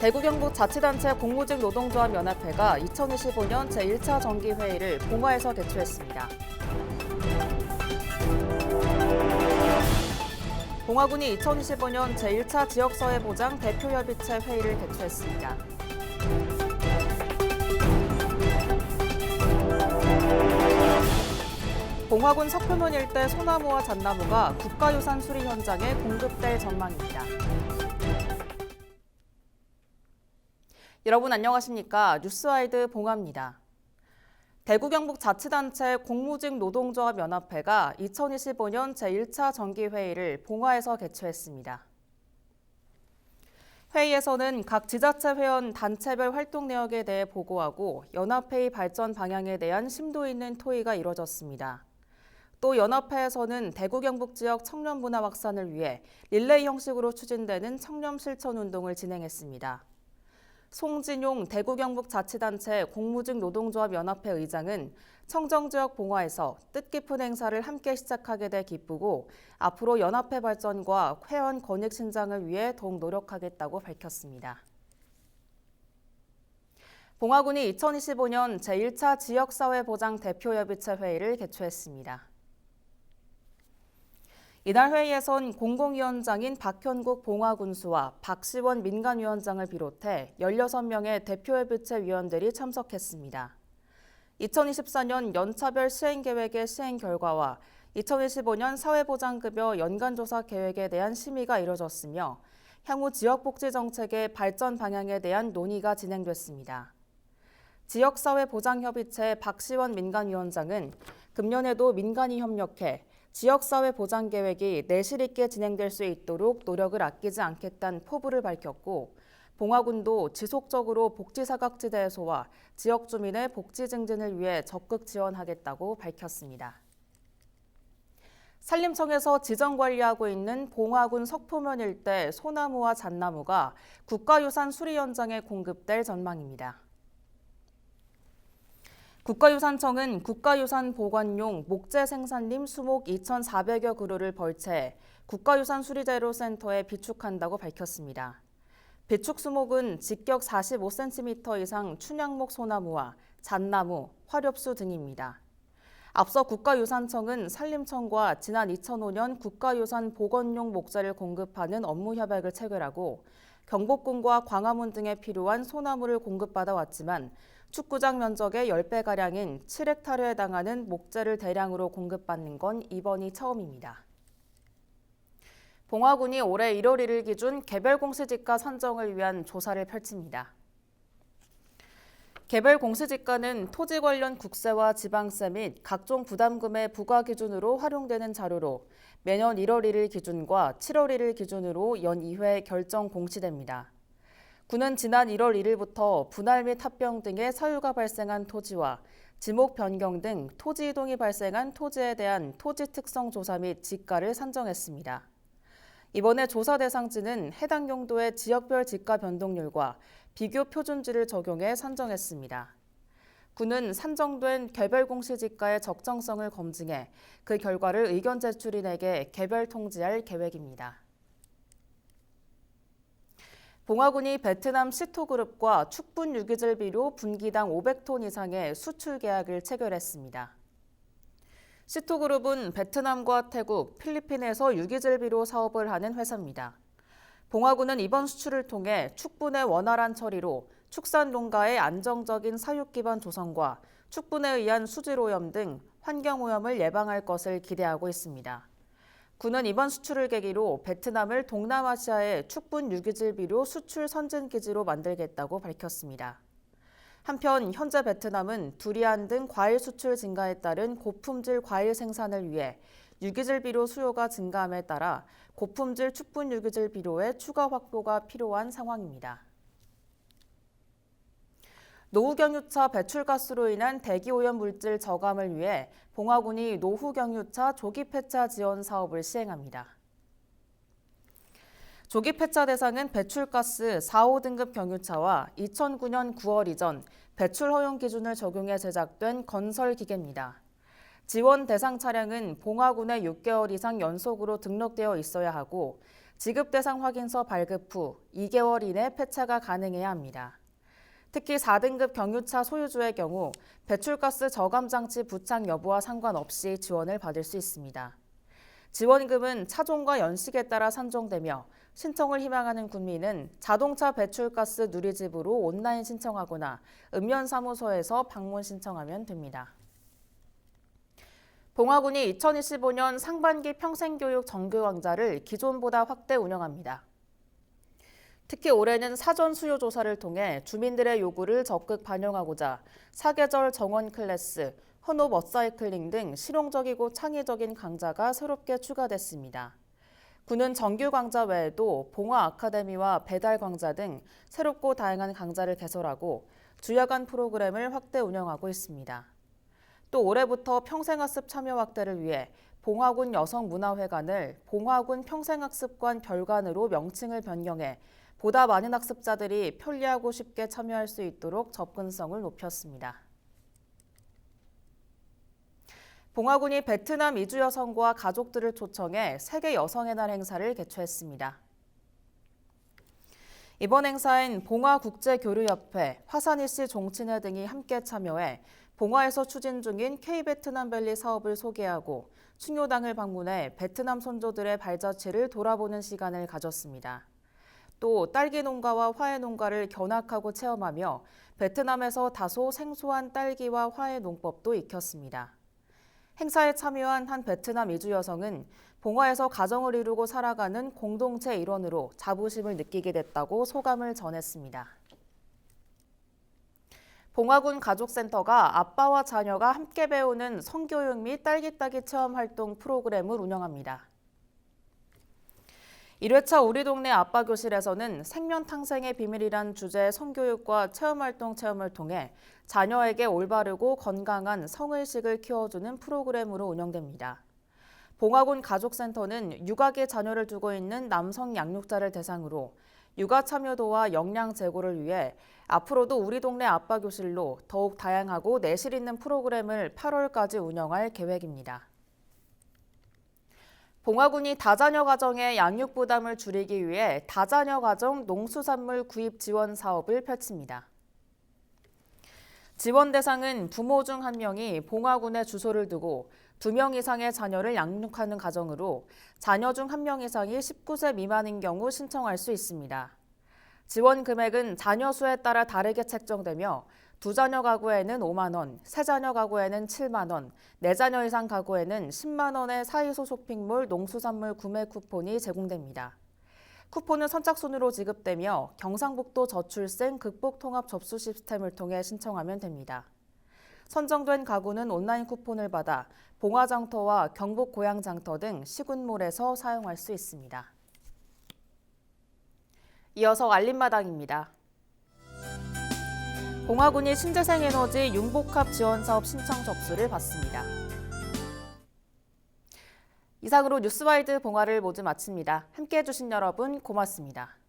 대구 경북 자치단체 공무직노동조합연합회가 2025년 제1차 정기회의를 봉화에서 개최했습니다. 봉화군이 2025년 제1차 지역사회보장 대표협의체 회의를 개최했습니다. 봉화군 석표면 일대 소나무와 잣나무가 국가유산 수리 현장에 공급될 전망입니다. 여러분 안녕하십니까? 뉴스와이드 봉화입니다. 대구 경북 자치단체 공무직노동조합연합회가 2025년 제1차 정기회의를 봉화에서 개최했습니다. 회의에서는 각 지자체 회원 단체별 활동 내역에 대해 보고하고 연합회의 발전 방향에 대한 심도 있는 토의가 이뤄졌습니다. 또 연합회에서는 대구 경북 지역 청년 문화 확산을 위해 릴레이 형식으로 추진되는 청렴 실천 운동을 진행했습니다. 송진용 대구 경북 자치단체 공무직노동조합연합회 의장은 청정지역 봉화에서 뜻깊은 행사를 함께 시작하게 돼 기쁘고 앞으로 연합회 발전과 회원 권익 신장을 위해 더욱 노력하겠다고 밝혔습니다. 봉화군이 2025년 제1차 지역사회보장 대표협의체 회의를 개최했습니다. 이날 회의에선 공공위원장인 박현국 봉화군수와 박시원 민간위원장을 비롯해 16명의 대표협의체 위원들이 참석했습니다. 2024년 연차별 시행계획의 시행 결과와 2025년 사회보장급여 연간조사 계획에 대한 심의가 이뤄졌으며 향후 지역복지정책의 발전 방향에 대한 논의가 진행됐습니다. 지역사회보장협의체 박시원 민간위원장은 금년에도 민간이 협력해 지역사회 보장 계획이 내실 있게 진행될 수 있도록 노력을 아끼지 않겠다는 포부를 밝혔고 봉화군도 지속적으로 복지사각지대 해소와 지역 주민의 복지 증진을 위해 적극 지원하겠다고 밝혔습니다. 산림청에서 지정관리하고 있는 봉화군 석포면 일대 소나무와 잣나무가 국가유산 수리 현장에 공급될 전망입니다. 국가유산청은 국가유산 보관용 목재 생산림 수목 2,400여 그루를 벌채 국가유산 수리재료센터에 비축한다고 밝혔습니다. 비축 수목은 직격 45cm 이상 춘향목 소나무와 잣나무, 화렵수 등입니다. 앞서 국가유산청은 산림청과 지난 2005년 국가유산 복원용 목재를 공급하는 업무 협약을 체결하고 경복궁과 광화문 등에 필요한 소나무를 공급받아 왔지만 축구장 면적의 10배가량인 7헥타르에 해당하는 목재를 대량으로 공급받는 건 이번이 처음입니다. 봉화군이 올해 1월 1일 기준 개별 공시지가 산정을 위한 조사를 펼칩니다. 개별 공시지가는 토지 관련 국세와 지방세 및 각종 부담금의 부과 기준으로 활용되는 자료로 매년 1월 1일 기준과 7월 1일 기준으로 연 2회 결정 공시됩니다. 군은 지난 1월 1일부터 분할 및 합병 등의 사유가 발생한 토지와 지목 변경 등 토지 이동이 발생한 토지에 대한 토지 특성 조사 및 지가를 산정했습니다. 이번에 조사 대상지는 해당 용도의 지역별 지가 변동률과 비교 표준지를 적용해 산정했습니다. 군은 산정된 개별 공시지가의 적정성을 검증해 그 결과를 의견 제출인에게 개별 통지할 계획입니다. 봉화군이 베트남 시토그룹과 축분 유기질 비료 분기당 500톤 이상의 수출 계약을 체결했습니다. 시토그룹은 베트남과 태국, 필리핀에서 유기질 비료 사업을 하는 회사입니다. 봉화군은 이번 수출을 통해 축분의 원활한 처리로 축산 농가의 안정적인 사육 기반 조성과 축분에 의한 수질오염 등 환경오염을 예방할 것을 기대하고 있습니다. 군은 이번 수출을 계기로 베트남을 동남아시아의 축분 유기질 비료 수출 선진기지로 만들겠다고 밝혔습니다. 한편 현재 베트남은 두리안 등 과일 수출 증가에 따른 고품질 과일 생산을 위해 유기질 비료 수요가 증가함에 따라 고품질 축분 유기질 비료의 추가 확보가 필요한 상황입니다. 노후경유차 배출가스로 인한 대기오염 물질 저감을 위해 봉화군이 노후경유차 조기 폐차 지원 사업을 시행합니다. 조기 폐차 대상은 배출가스 4, 5등급 경유차와 2009년 9월 이전 배출 허용 기준을 적용해 제작된 건설 기계입니다. 지원 대상 차량은 봉화군에 6개월 이상 연속으로 등록되어 있어야 하고 지급 대상 확인서 발급 후 2개월 이내 폐차가 가능해야 합니다. 특히 4등급 경유차 소유주의 경우 배출가스 저감 장치 부착 여부와 상관없이 지원을 받을 수 있습니다. 지원금은 차종과 연식에 따라 산정되며 신청을 희망하는 국민은 자동차 배출가스 누리집으로 온라인 신청하거나 읍면사무소에서 방문 신청하면 됩니다. 봉화군이 2025년 상반기 평생교육 정규강좌를 기존보다 확대 운영합니다. 특히 올해는 사전 수요 조사를 통해 주민들의 요구를 적극 반영하고자 사계절 정원 클래스, 헌옷 업사이클링 등 실용적이고 창의적인 강좌가 새롭게 추가됐습니다. 군은 정규 강좌 외에도 봉화 아카데미와 배달 강좌 등 새롭고 다양한 강좌를 개설하고 주야간 프로그램을 확대 운영하고 있습니다. 또 올해부터 평생학습 참여 확대를 위해 봉화군 여성문화회관을 봉화군 평생학습관 별관으로 명칭을 변경해 보다 많은 학습자들이 편리하고 쉽게 참여할 수 있도록 접근성을 높였습니다. 봉화군이 베트남 이주 여성과 가족들을 초청해 세계 여성의 날 행사를 개최했습니다. 이번 행사엔 봉화국제교류협회, 화산이씨 종친회 등이 함께 참여해 봉화에서 추진 중인 K-베트남밸리 사업을 소개하고 충효당을 방문해 베트남 선조들의 발자취를 돌아보는 시간을 가졌습니다. 또 딸기 농가와 화훼 농가를 견학하고 체험하며 베트남에서 다소 생소한 딸기와 화훼 농법도 익혔습니다. 행사에 참여한 한 베트남 이주 여성은 봉화에서 가정을 이루고 살아가는 공동체 일원으로 자부심을 느끼게 됐다고 소감을 전했습니다. 봉화군 가족센터가 아빠와 자녀가 함께 배우는 성교육 및 딸기 따기 체험 활동 프로그램을 운영합니다. 1회차 우리 동네 아빠 교실에서는 생명 탕생의 비밀이란 주제의 성교육과 체험활동 체험을 통해 자녀에게 올바르고 건강한 성의식을 키워주는 프로그램으로 운영됩니다. 봉화군 가족센터는 육아기 자녀를 두고 있는 남성 양육자를 대상으로 육아 참여도와 역량 제고를 위해 앞으로도 우리 동네 아빠 교실로 더욱 다양하고 내실 있는 프로그램을 8월까지 운영할 계획입니다. 봉화군이 다자녀 가정의 양육 부담을 줄이기 위해 다자녀 가정 농수산물 구입 지원 사업을 펼칩니다. 지원 대상은 부모 중 1명이 봉화군에 주소를 두고 2명 이상의 자녀를 양육하는 가정으로 자녀 중 1명 이상이 19세 미만인 경우 신청할 수 있습니다. 지원 금액은 자녀 수에 따라 다르게 책정되며 2자녀 가구에는 5만 원, 3자녀 가구에는 7만 원, 4자녀 이상 가구에는 10만 원의 사이소 쇼핑몰 농수산물 구매 쿠폰이 제공됩니다. 쿠폰은 선착순으로 지급되며 경상북도 저출생 극복 통합 접수 시스템을 통해 신청하면 됩니다. 선정된 가구는 온라인 쿠폰을 받아 봉화장터와 경북 고양장터 등 시군몰에서 사용할 수 있습니다. 이어서 알림마당입니다. 봉화군이 신재생에너지 융복합 지원사업 신청 접수를 받습니다. 이상으로 뉴스와이드 봉화를 모두 마칩니다. 함께해 주신 여러분 고맙습니다.